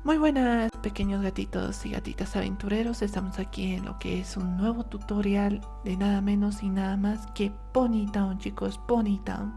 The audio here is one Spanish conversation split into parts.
Muy buenas pequeños gatitos y gatitas aventureros, estamos aquí en lo que es un nuevo tutorial de nada menos y nada más que Ponytown, chicos, Ponytown.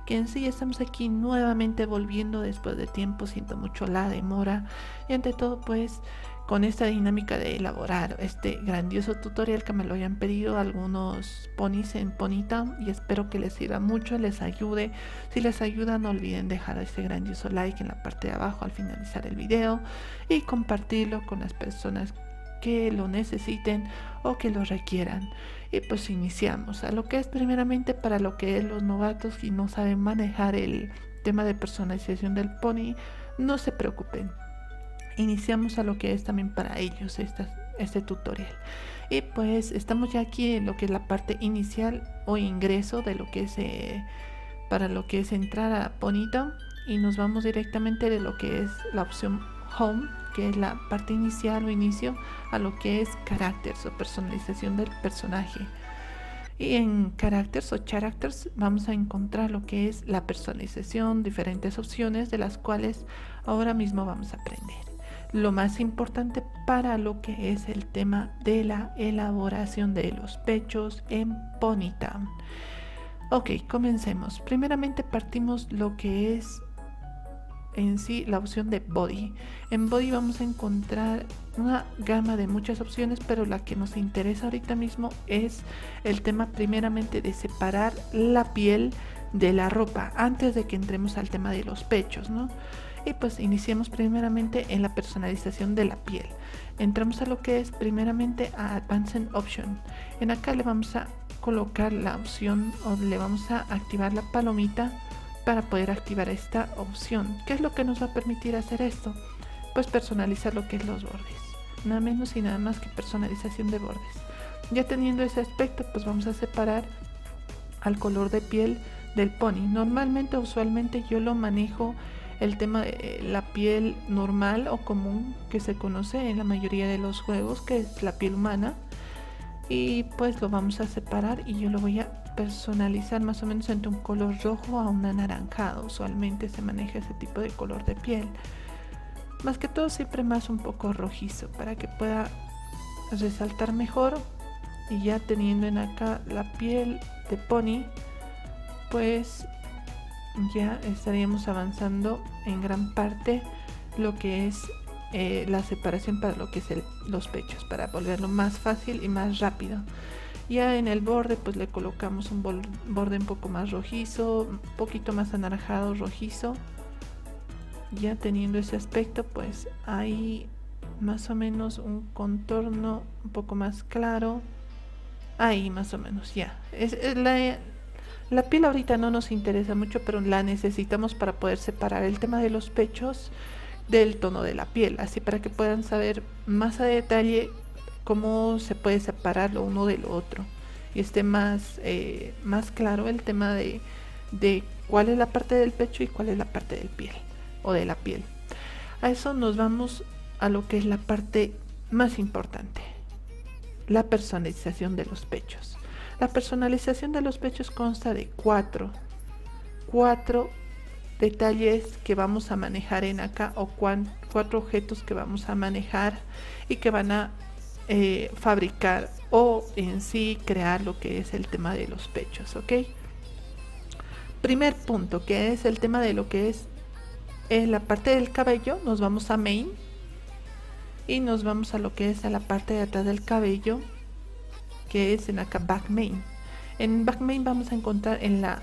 Que en sí estamos aquí nuevamente volviendo después de tiempo, siento mucho la demora y ante todo pues con esta dinámica de elaborar este grandioso tutorial que me lo hayan pedido algunos ponis en Ponytown y espero que les sirva mucho, les ayude. Si les ayuda no olviden dejar este grandioso like en la parte de abajo al finalizar el video y compartirlo con las personas que lo necesiten o que lo requieran. Y pues iniciamos a lo que es primeramente para lo que es los novatos y no saben manejar el tema de personalización del pony, no se preocupen, iniciamos a lo que es también para ellos este tutorial. Y pues estamos ya aquí en lo que es la parte inicial o ingreso de lo que es para lo que es entrar a Ponytown y nos vamos directamente de lo que es la opción Home, que es la parte inicial o inicio, a lo que es Characters o personalización del personaje. Y en Characters vamos a encontrar lo que es la personalización, diferentes opciones de las cuales ahora mismo vamos a aprender. Lo más importante para lo que es el tema de la elaboración de los pechos en Ponytown. Ok, comencemos. Primeramente partimos lo que es en sí la opción de Body. En Body vamos a encontrar una gama de muchas opciones, pero la que nos interesa ahorita mismo es el tema primeramente de separar la piel de la ropa antes de que entremos al tema de los pechos, ¿no? Y pues iniciemos primeramente en la personalización de la piel. Entramos a lo que es primeramente a Advanced Option. En acá le vamos a colocar la opción o le vamos a activar la palomita para poder activar esta opción. ¿Qué es lo que nos va a permitir hacer esto? Pues personalizar lo que es los bordes, nada menos y nada más que personalización de bordes. Ya teniendo ese aspecto, pues vamos a separar al color de piel del pony. Normalmente, usualmente yo lo manejo el tema de la piel normal o común que se conoce en la mayoría de los juegos, que es la piel humana, y pues lo vamos a separar y yo lo voy a personalizar más o menos entre un color rojo a un anaranjado. Usualmente se maneja ese tipo de color de piel, más que todo siempre más un poco rojizo para que pueda resaltar mejor. Y ya teniendo en acá la piel de pony, pues ya estaríamos avanzando en gran parte lo que es la separación para lo que es los pechos, para volverlo más fácil y más rápido. Ya en el borde pues le colocamos un borde un poco más rojizo, un poquito más anaranjado rojizo. Ya teniendo ese aspecto pues hay más o menos un contorno un poco más claro. Ahí más o menos ya. La piel ahorita no nos interesa mucho, pero la necesitamos para poder separar el tema de los pechos del tono de la piel, así para que puedan saber más a detalle cómo se puede separar lo uno de lo otro y esté más claro el tema de cuál es la parte del pecho y cuál es la parte del piel o de la piel. A eso nos vamos a lo que es la parte más importante, la personalización de los pechos. La personalización de los pechos consta de cuatro detalles que vamos a manejar en acá, o cuatro objetos que vamos a manejar y que van a fabricar o en sí crear lo que es el tema de los pechos. Ok, primer punto, que es el tema de lo que es la parte del cabello. Nos vamos a Main y nos vamos a lo que es a la parte de atrás del cabello, que es en acá Back Main. En Back Main vamos a encontrar en la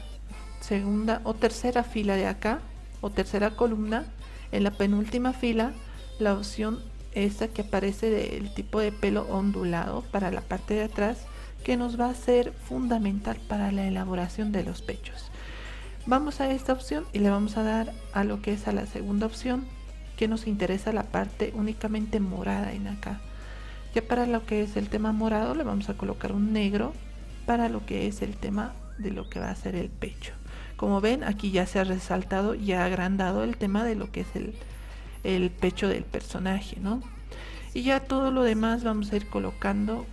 segunda o tercera fila de acá, o tercera columna, en la penúltima fila, la opción esta que aparece del tipo de pelo ondulado para la parte de atrás, que nos va a ser fundamental para la elaboración de los pechos. Vamos a esta opción y le vamos a dar a lo que es a la segunda opción, que nos interesa la parte únicamente morada en acá. Ya para lo que es el tema morado le vamos a colocar un negro para lo que es el tema de lo que va a ser el pecho. Como ven, aquí ya se ha resaltado y ha agrandado el tema de lo que es el pecho del personaje, ¿no? Y ya todo lo demás vamos a ir colocando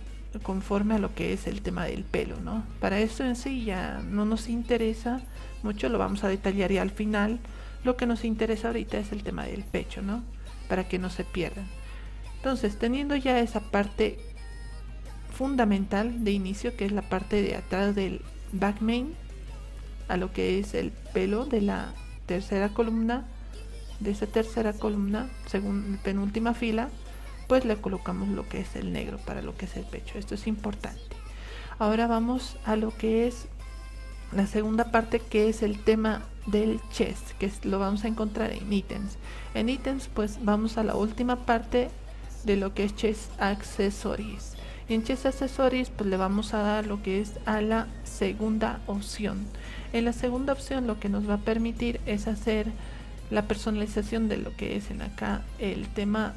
conforme a lo que es el tema del pelo, ¿no? Para eso en sí ya no nos interesa mucho, lo vamos a detallar ya al final. Lo que nos interesa ahorita es el tema del pecho, ¿no? Para que no se pierdan. Entonces, teniendo ya esa parte fundamental de inicio, que es la parte de atrás del back mane, a lo que es el pelo de la tercera columna, de esa tercera columna, según la penúltima fila, pues le colocamos lo que es el negro para lo que es el pecho. Esto es importante. Ahora vamos a lo que es la segunda parte, que es el tema del chest, que lo vamos a encontrar en ítems. En ítems pues vamos a la última parte de lo que es chest accessories. En chest accessories pues le vamos a dar lo que es a la segunda opción. En la segunda opción lo que nos va a permitir es hacer la personalización de lo que es en acá el tema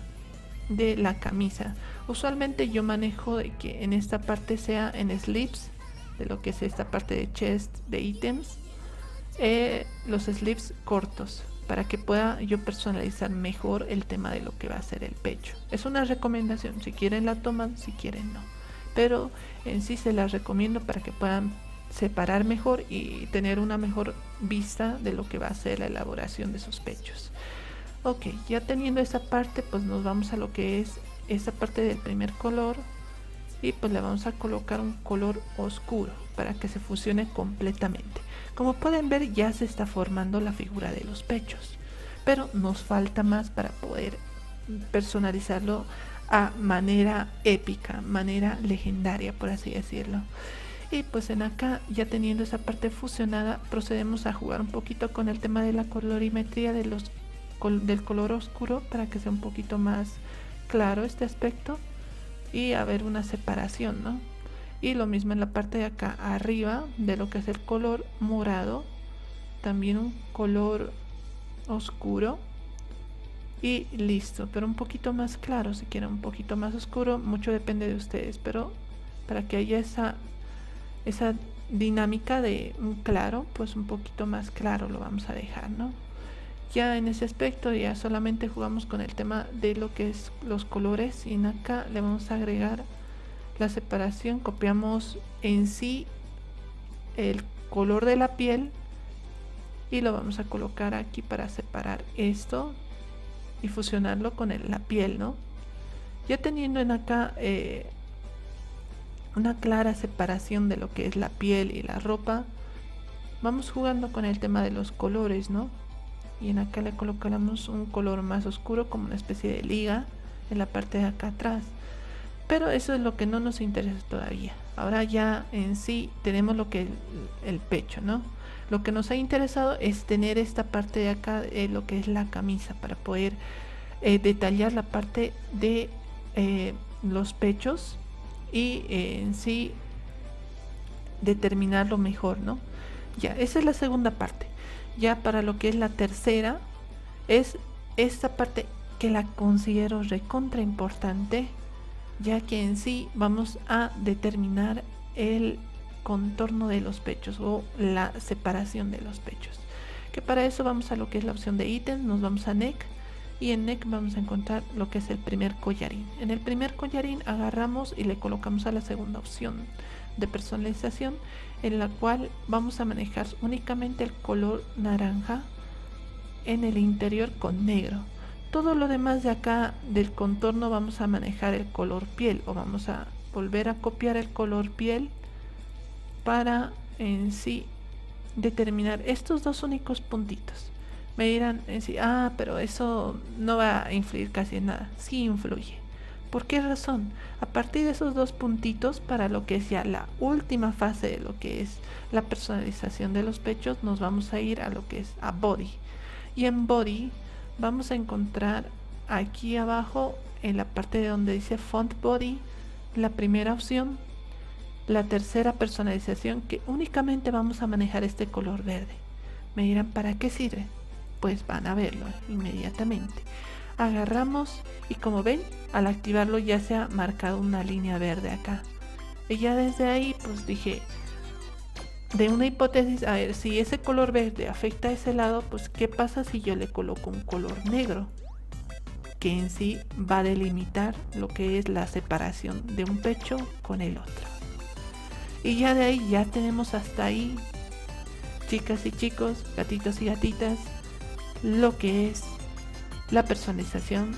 de la camisa. Usualmente yo manejo de que en esta parte sea en sleeves, de lo que es esta parte de chest de ítems, los sleeves cortos, para que pueda yo personalizar mejor el tema de lo que va a ser el pecho. Es una recomendación, si quieren la toman, si quieren no, pero en sí se las recomiendo para que puedan separar mejor y tener una mejor vista de lo que va a ser la elaboración de sus pechos. Ok, ya teniendo esa parte, pues nos vamos a lo que es esa parte del primer color, y pues le vamos a colocar un color oscuro para que se fusione completamente. Como pueden ver, ya se está formando la figura de los pechos, pero nos falta más para poder personalizarlo a manera épica, manera legendaria, por así decirlo. Y pues en acá, ya teniendo esa parte fusionada, procedemos a jugar un poquito con el tema de la colorimetría del color oscuro para que sea un poquito más claro este aspecto y a ver una separación, ¿no? Y lo mismo en la parte de acá arriba de lo que es el color morado, también un color oscuro y listo, pero un poquito más claro, si quieren un poquito más oscuro, mucho depende de ustedes, pero para que haya esa dinámica de un claro, pues un poquito más claro lo vamos a dejar, ¿no? Ya en ese aspecto ya solamente jugamos con el tema de lo que es los colores, y en acá le vamos a agregar la separación. Copiamos en sí el color de la piel y lo vamos a colocar aquí para separar esto y fusionarlo con la piel, ¿no? Ya teniendo en acá una clara separación de lo que es la piel y la ropa, vamos jugando con el tema de los colores, ¿no? Y en acá le colocamos un color más oscuro, como una especie de liga en la parte de acá atrás, pero eso es lo que no nos interesa todavía. Ahora ya en sí tenemos lo que es el pecho, ¿no? Lo que nos ha interesado es tener esta parte de acá, lo que es la camisa, para poder detallar la parte de los pechos y en sí determinarlo mejor, ¿no? Ya, esa es la segunda parte. Ya para lo que es la tercera, es esta parte que la considero recontra importante, ya que en sí vamos a determinar el contorno de los pechos o la separación de los pechos, que para eso vamos a lo que es la opción de ítem, nos vamos a neck, y en neck vamos a encontrar lo que es el primer collarín. En el primer collarín agarramos y le colocamos a la segunda opción de personalización, en la cual vamos a manejar únicamente el color naranja en el interior con negro. Todo lo demás de acá del contorno vamos a manejar el color piel, o vamos a volver a copiar el color piel para en sí determinar estos dos únicos puntitos. Me dirán en sí, pero eso no va a influir casi en nada. Sí influye. ¿Por qué razón? A partir de esos dos puntitos, para lo que es ya la última fase de lo que es la personalización de los pechos, nos vamos a ir a lo que es a body. Y en body vamos a encontrar aquí abajo, en la parte de donde dice font body, la primera opción, la tercera personalización, que únicamente vamos a manejar este color verde. Me dirán, ¿para qué sirve? Pues van a verlo inmediatamente. Agarramos y como ven, al activarlo ya se ha marcado una línea verde acá, y ya desde ahí pues dije, de una hipótesis, a ver, si ese color verde afecta a ese lado, pues qué pasa si yo le coloco un color negro. que en sí va a delimitar lo que es la separación de un pecho con el otro. Y ya de ahí ya tenemos hasta ahí, chicas y chicos, gatitos y gatitas, lo que es la personalización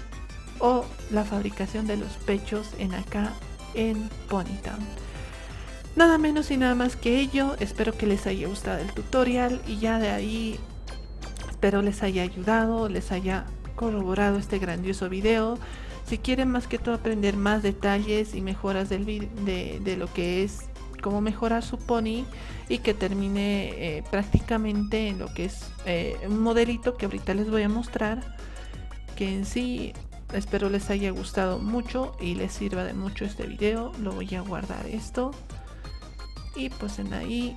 o la fabricación de los pechos en acá en Ponytown. Nada menos y nada más que ello. Espero que les haya gustado el tutorial y ya de ahí espero les haya ayudado, les haya corroborado este grandioso video. Si quieren más que todo aprender más detalles y mejoras de lo que es cómo mejorar su pony y que termine prácticamente en lo que es un modelito que ahorita les voy a mostrar, que en sí espero les haya gustado mucho y les sirva de mucho este video. Lo voy a guardar esto y pues en ahí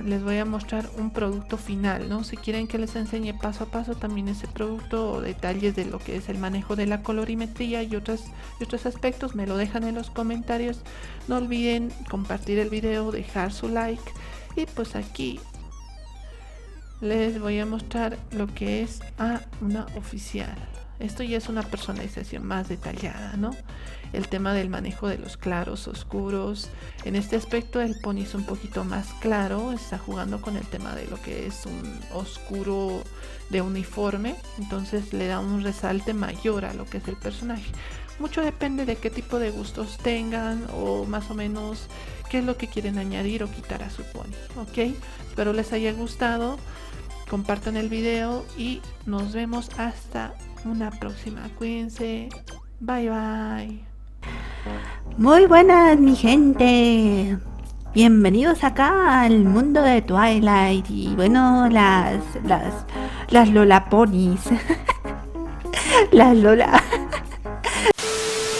les voy a mostrar un producto final, ¿no? Si quieren que les enseñe paso a paso también ese producto o detalles de lo que es el manejo de la colorimetría y otros aspectos, me lo dejan en los comentarios. No olviden compartir el video, dejar su like y pues aquí les voy a mostrar lo que es una oficial. Esto ya es una personalización más detallada, ¿no? El tema del manejo de los claros, oscuros. En este aspecto el pony es un poquito más claro, está jugando con el tema de lo que es un oscuro de uniforme, entonces le da un resalte mayor a lo que es el personaje. Mucho depende de qué tipo de gustos tengan o más o menos qué es lo que quieren añadir o quitar a su pony, ¿ok? Espero les haya gustado, compartan el video y nos vemos hasta una próxima. Cuídense, bye bye. Muy buenas mi gente, bienvenidos acá al mundo de Twilight y bueno, las Lola Ponies. Las Lola